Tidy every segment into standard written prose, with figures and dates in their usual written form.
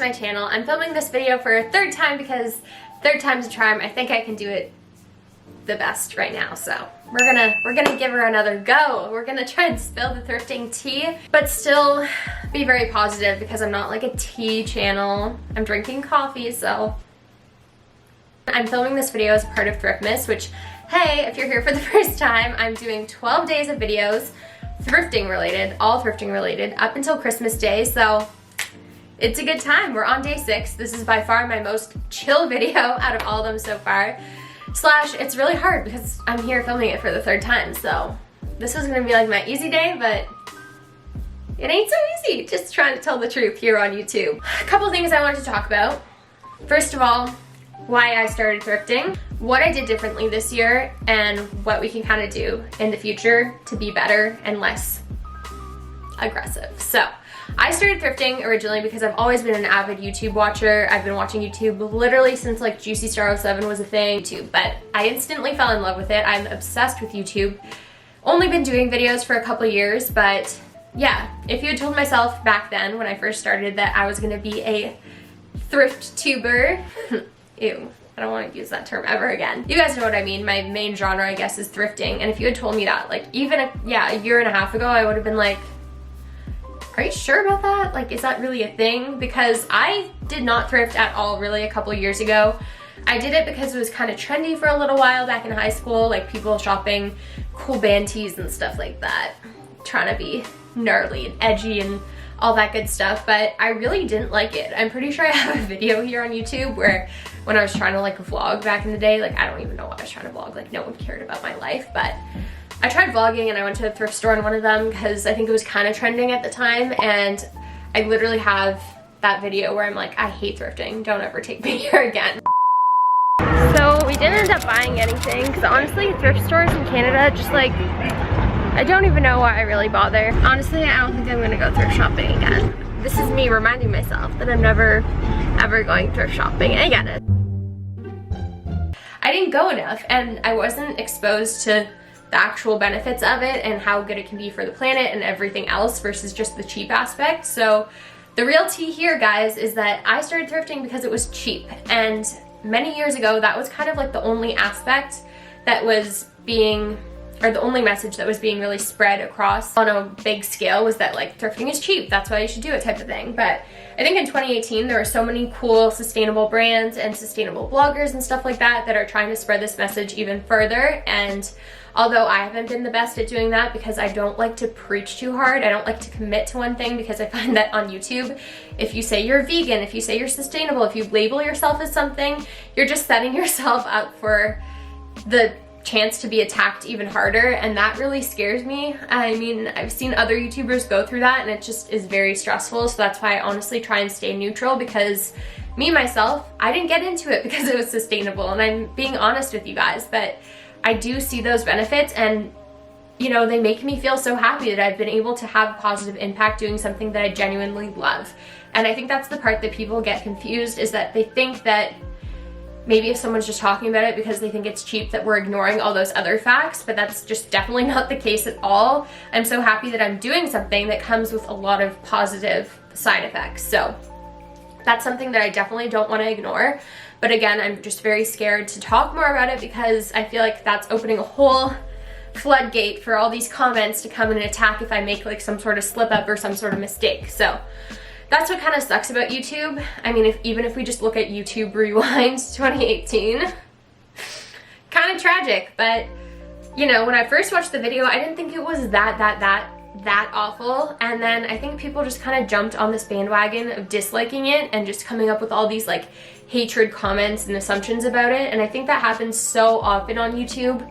to my channel. I'm filming this video for a third time because third time's a charm. I think I can do it the best right now, so we're gonna give her another go. We're gonna try and spill the thrifting tea, but still be very positive because I'm not like a tea channel. I'm drinking coffee, so. I'm filming this video as part of Thriftmas, which, hey, if you're here for the first time, I'm doing 12 days of videos, thrifting related, all thrifting related, up until Christmas Day, so it's a good time. We're on day 6. This is by far my most chill video out of all of them so far. Slash, it's really hard because I'm here filming it for the third time, so this was gonna be like my easy day, but it ain't so easy, just trying to tell the truth here on YouTube. A couple things I wanted to talk about. First of all, why I started thrifting, what I did differently this year, and what we can kind of do in the future to be better and less aggressive. So, I started thrifting originally because I've always been an avid YouTube watcher. I've been watching YouTube literally since like Juicy Star 07 was a thing, but I instantly fell in love with it. I'm obsessed with YouTube. Only been doing videos for a couple years, but yeah, if you had told myself back then when I first started that I was gonna be a thrift tuber, ew, I don't want to use that term ever again. You guys know what I mean. My main genre, I guess, is thrifting, and if you had told me that like even a year and a half ago, I would have been like, are you sure about that? Like, is that really a thing? Because I did not thrift at all really a couple years ago. I did it because it was kind of trendy for a little while back in high school, like people shopping cool band tees and stuff like that, trying to be gnarly and edgy and all that good stuff, but I really didn't like it. I'm pretty sure I have a video here on YouTube where when I was trying to like vlog back in the day, like I don't even know why I was trying to vlog, like no one cared about my life, but I tried vlogging and I went to a thrift store in one of them because I think it was kind of trending at the time, and I literally have that video where I'm like, I hate thrifting, don't ever take me here again. So we didn't end up buying anything because honestly thrift stores in Canada just like, I don't even know why I really bother. Honestly, I don't think I'm gonna go thrift shopping again. This is me reminding myself that I'm never ever going thrift shopping again. I didn't go enough and I wasn't exposed to the actual benefits of it and how good it can be for the planet and everything else versus just the cheap aspect. So the real tea here, guys, is that I started thrifting because it was cheap, and many years ago that was kind of like the only aspect that was being, or the only message that was being really spread across on a big scale was that like thrifting is cheap, that's why you should do it type of thing. But I think in 2018 there were so many cool sustainable brands and sustainable bloggers and stuff like that that are trying to spread this message even further, and although I haven't been the best at doing that because I don't like to preach too hard, I don't like to commit to one thing because I find that on YouTube, if you say you're vegan, if you say you're sustainable, if you label yourself as something, you're just setting yourself up for the chance to be attacked even harder, and that really scares me. I mean, I've seen other YouTubers go through that and it just is very stressful, so that's why I honestly try and stay neutral, because me, myself, I didn't get into it because it was sustainable, and I'm being honest with you guys, but I do see those benefits, and you know, they make me feel so happy that I've been able to have a positive impact doing something that I genuinely love. And I think that's the part that people get confused, is that they think that maybe if someone's just talking about it because they think it's cheap that we're ignoring all those other facts, but that's just definitely not the case at all. I'm so happy that I'm doing something that comes with a lot of positive side effects. So that's something that I definitely don't want to ignore. But again, I'm just very scared to talk more about it because I feel like that's opening a whole floodgate for all these comments to come and attack if I make like some sort of slip up or some sort of mistake. So that's what kind of sucks about YouTube. I mean, even if we just look at YouTube Rewind 2018, kind of tragic, but you know, when I first watched the video, I didn't think it was that awful, and then I think people just kind of jumped on this bandwagon of disliking it and just coming up with all these like hatred comments and assumptions about it, and I think that happens so often on YouTube.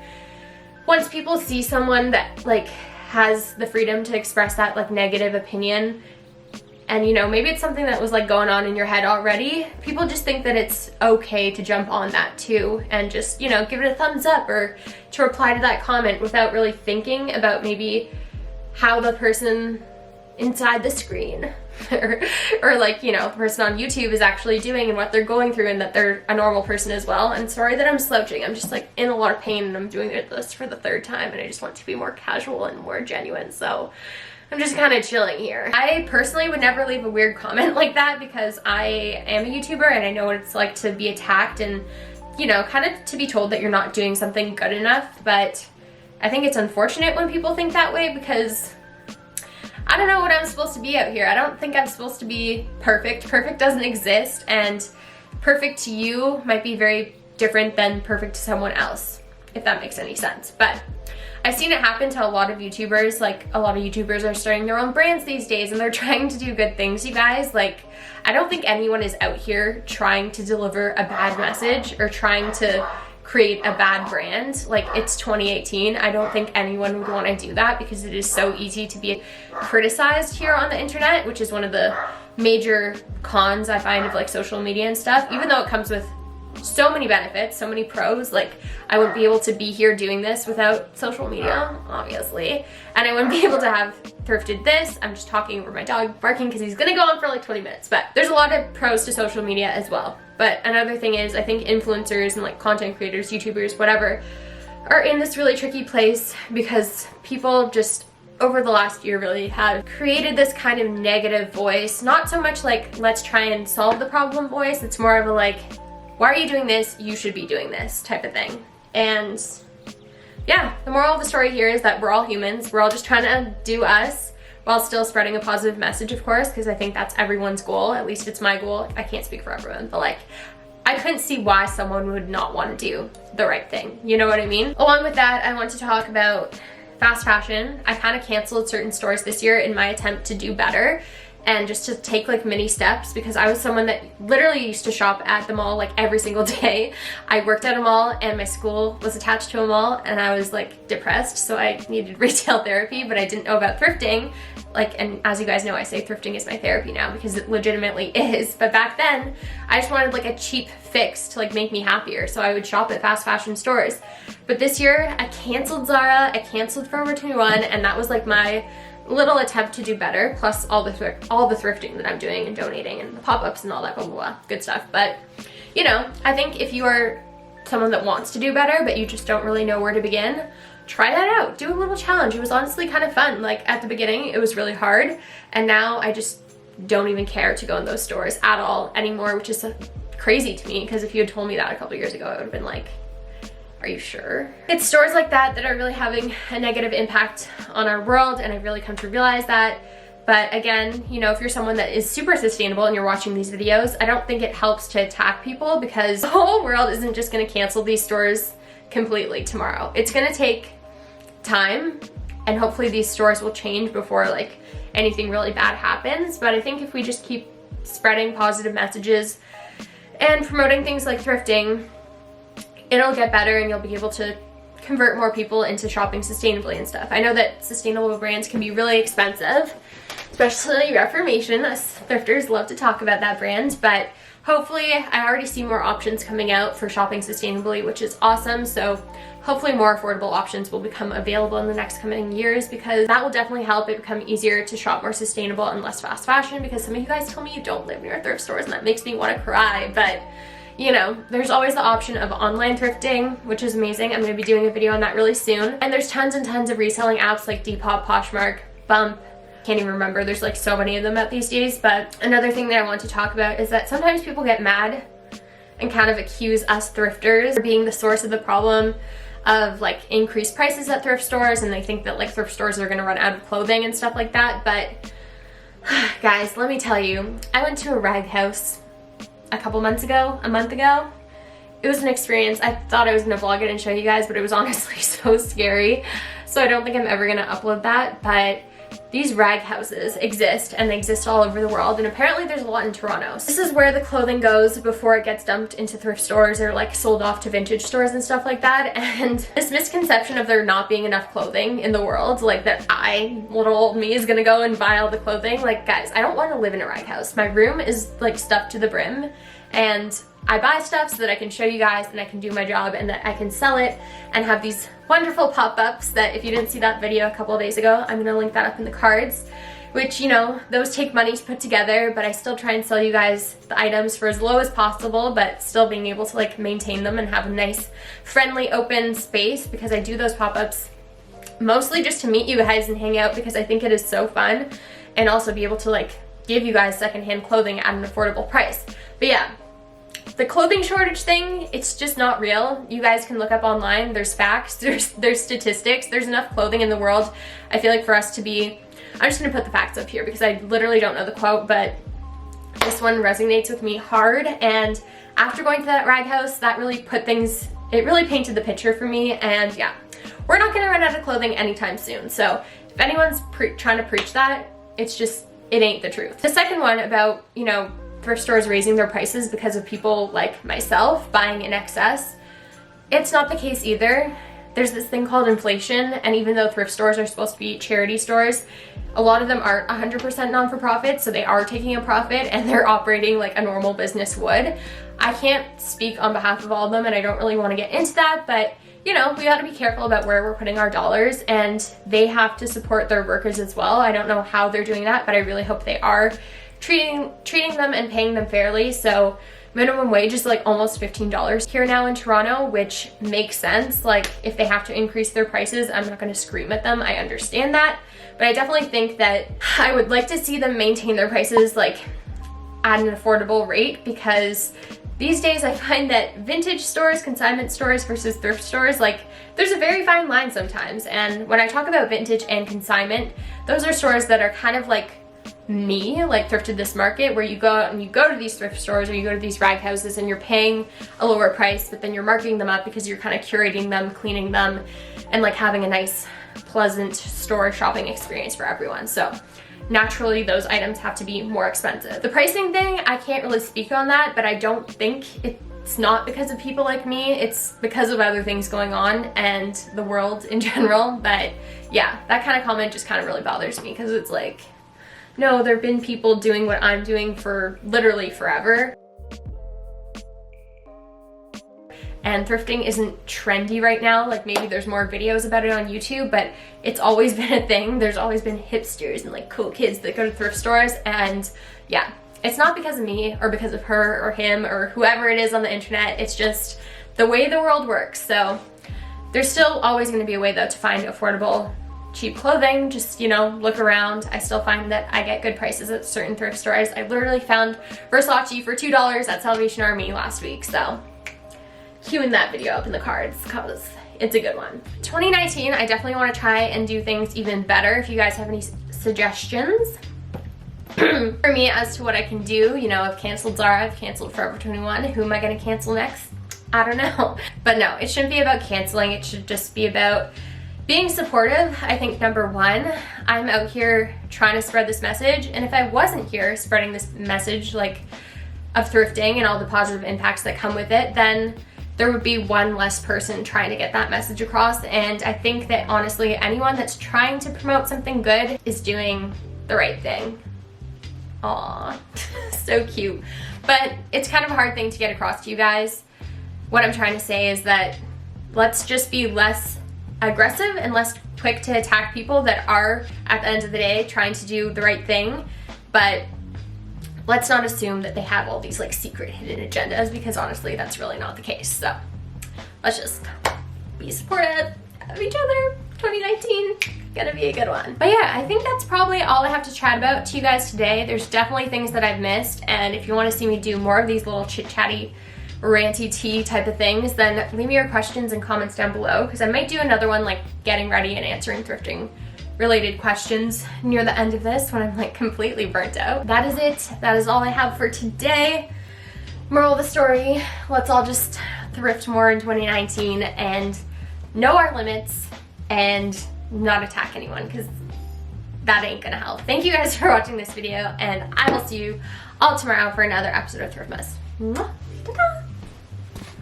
Once people see someone that like has the freedom to express that like negative opinion, and you know, maybe it's something that was like going on in your head already, people just think that it's okay to jump on that too and just, you know, give it a thumbs up or to reply to that comment without really thinking about maybe how the person inside the screen or like, you know, the person on YouTube is actually doing and what they're going through, and that they're a normal person as well. And sorry that I'm slouching, I'm just like in a lot of pain and I'm doing this for the third time and I just want to be more casual and more genuine. So I'm just kind of chilling here. I personally would never leave a weird comment like that because I am a YouTuber and I know what it's like to be attacked and, you know, kind of to be told that you're not doing something good enough. But I think it's unfortunate when people think that way because I don't know what I'm supposed to be out here. I don't think I'm supposed to be perfect. Perfect doesn't exist, and perfect to you might be very different than perfect to someone else, if that makes any sense. But I've seen it happen to a lot of YouTubers. Like, a lot of YouTubers are starting their own brands these days and they're trying to do good things, you guys. Like, I don't think anyone is out here trying to deliver a bad message or trying to create a bad brand. Like, it's 2018. I don't think anyone would want to do that because it is so easy to be criticized here on the internet, which is one of the major cons I find of like social media and stuff. Even though it comes with so many benefits, so many pros, like I wouldn't be able to be here doing this without social media, obviously, and I wouldn't be able to have thrifted this. I'm just talking over my dog barking because he's gonna go on for like 20 minutes, but there's a lot of pros to social media as well. But another thing is, I think influencers and like content creators, YouTubers, whatever, are in this really tricky place because people just over the last year really have created this kind of negative voice. Not so much like let's try and solve the problem voice, it's more of a like, why are you doing this? You should be doing this type of thing. And yeah, the moral of the story here is that we're all humans. We're all just trying to do us while still spreading a positive message, of course, because I think that's everyone's goal. At least it's my goal. I can't speak for everyone, but like, I couldn't see why someone would not want to do the right thing. You know what I mean? Along with that, I want to talk about fast fashion. I kind of canceled certain stores this year in my attempt to do better and just to take like mini steps, because I was someone that literally used to shop at the mall like every single day. I worked at a mall and my school was attached to a mall and I was like depressed, so I needed retail therapy, but I didn't know about thrifting. Like, and as you guys know, I say thrifting is my therapy now because it legitimately is. But back then, I just wanted like a cheap fix to like make me happier, so I would shop at fast fashion stores. But this year, I canceled Zara, I canceled Forever 21, and that was like my little attempt to do better, plus all the thrifting that I'm doing and donating and the pop-ups and all that blah blah blah good stuff. But you know, I think if you are someone that wants to do better but you just don't really know where to begin, try that out. Do a little challenge. It was honestly kind of fun. Like, at the beginning it was really hard, and now I just don't even care to go in those stores at all anymore, which is crazy to me, because if you had told me that a couple years ago, I would have been like, are you sure? It's stores like that that are really having a negative impact on our world, and I've really come to realize that. But again, you know, if you're someone that is super sustainable and you're watching these videos, I don't think it helps to attack people, because the whole world isn't just gonna cancel these stores completely tomorrow. It's gonna take time, and hopefully these stores will change before like anything really bad happens. But I think if we just keep spreading positive messages and promoting things like thrifting, it'll get better and you'll be able to convert more people into shopping sustainably and stuff. I know that sustainable brands can be really expensive, especially Reformation. Us thrifters love to talk about that brand, but hopefully I already see more options coming out for shopping sustainably, which is awesome. So hopefully more affordable options will become available in the next coming years, because that will definitely help it become easier to shop more sustainable and less fast fashion, because some of you guys tell me you don't live near thrift stores and that makes me want to cry. But you know, there's always the option of online thrifting, which is amazing. I'm going to be doing a video on that really soon. And there's tons and tons of reselling apps like Depop, Poshmark, Bump. Can't even remember. There's like so many of them out these days. But another thing that I want to talk about is that sometimes people get mad and kind of accuse us thrifters of being the source of the problem of like increased prices at thrift stores, and they think that like thrift stores are going to run out of clothing and stuff like that. But guys, let me tell you, I went to a rag house a month ago. It was an experience. I thought I was gonna vlog it and show you guys, but it was honestly so scary. So I don't think I'm ever gonna upload that, but these rag houses exist, and they exist all over the world, and apparently there's a lot in Toronto. So this is where the clothing goes before it gets dumped into thrift stores or like sold off to vintage stores and stuff like that. And this misconception of there not being enough clothing in the world, like that little old me, is gonna go and buy all the clothing. Like, guys, I don't want to live in a rag house. My room is like stuffed to the brim, and I buy stuff so that I can show you guys and I can do my job and that I can sell it and have these wonderful pop-ups that, if you didn't see that video a couple of days ago, I'm gonna link that up in the cards, which, you know, those take money to put together, but I still try and sell you guys the items for as low as possible, but still being able to like maintain them and have a nice, friendly, open space, because I do those pop-ups mostly just to meet you guys and hang out because I think it is so fun, and also be able to like give you guys secondhand clothing at an affordable price. But yeah, the clothing shortage thing, it's just not real. You guys can look up online. There's facts, there's statistics, there's enough clothing in the world. I feel like for us to be, I'm just gonna put the facts up here because I literally don't know the quote, but this one resonates with me hard. And after going to that rag house, that really put things, it really painted the picture for me. And yeah, we're not gonna run out of clothing anytime soon. So if anyone's trying to preach that, it's just, it ain't the truth. The second one about, you know, thrift stores raising their prices because of people like myself buying in excess, it's not the case either. There's this thing called inflation, and even though thrift stores are supposed to be charity stores, a lot of them aren't 100% non-for-profit, so they are taking a profit and they're operating like a normal business would. I can't speak on behalf of all of them, and I don't really want to get into that, but you know, we got to be careful about where we're putting our dollars, and they have to support their workers as well. I don't know how they're doing that, but I really hope they are treating them and paying them fairly. So minimum wage is like almost $15 here now in Toronto, which makes sense. Like if they have to increase their prices, I'm not going to scream at them. I understand that, but I definitely think that I would like to see them maintain their prices like at an affordable rate, because these days I find that vintage stores, consignment stores versus thrift stores, like there's a very fine line sometimes. And when I talk about vintage and consignment, those are stores that are kind of like me, like Thrifted This Market, where you go to these thrift stores or you go to these rag houses and you're paying a lower price, but then you're marking them up because you're kind of curating them, cleaning them, and like having a nice, pleasant store shopping experience for everyone. So naturally those items have to be more expensive. The pricing thing, I can't really speak on that, but I don't think it's not because of people like me. It's because of other things going on and the world in general. But yeah, that kind of comment just kind of really bothers me, because it's like, no, there have been people doing what I'm doing for literally forever. And thrifting isn't trendy right now. Like maybe there's more videos about it on YouTube, but it's always been a thing. There's always been hipsters and like cool kids that go to thrift stores. And yeah, it's not because of me or because of her or him or whoever it is on the internet. It's just the way the world works. So there's still always going to be a way though to find affordable, cheap clothing. Just, you know, look around. I still find that I get good prices at certain thrift stores. I literally found Versace for $2 at Salvation Army last week, so queuing that video up in the cards because it's a good one. 2019, I definitely want to try and do things even better. If you guys have any suggestions for me as to what I can do, you know, I've canceled Zara, I've canceled Forever 21. Who am I going to cancel next? I don't know. But no, it shouldn't be about canceling. It should just be about being supportive. I think number one, I'm out here trying to spread this message, and if I wasn't here spreading this message like of thrifting and all the positive impacts that come with it, then there would be one less person trying to get that message across. And I think that honestly, anyone that's trying to promote something good is doing the right thing. Aw, so cute. But it's kind of a hard thing to get across to you guys. What I'm trying to say is that let's just be less aggressive and less quick to attack people that are, at the end of the day, trying to do the right thing. But let's not assume that they have all these like secret hidden agendas, because honestly that's really not the case. So let's just be supportive of each other. 2019 gonna be a good one. But yeah, I think that's probably all I have to chat about to you guys today. There's definitely things that I've missed, and if you want to see me do more of these little chit-chatty, ranty tea type of things, then leave me your questions and comments down below, because I might do another one like getting ready and answering thrifting related questions near the end of this when I'm like completely burnt out. That is it. That is all I have for today. Moral of the story, let's all just thrift more in 2019 and know our limits and not attack anyone, because that ain't gonna help. Thank you guys for watching this video, and I will see you all tomorrow for another episode of Thriftmas. Ta-ta!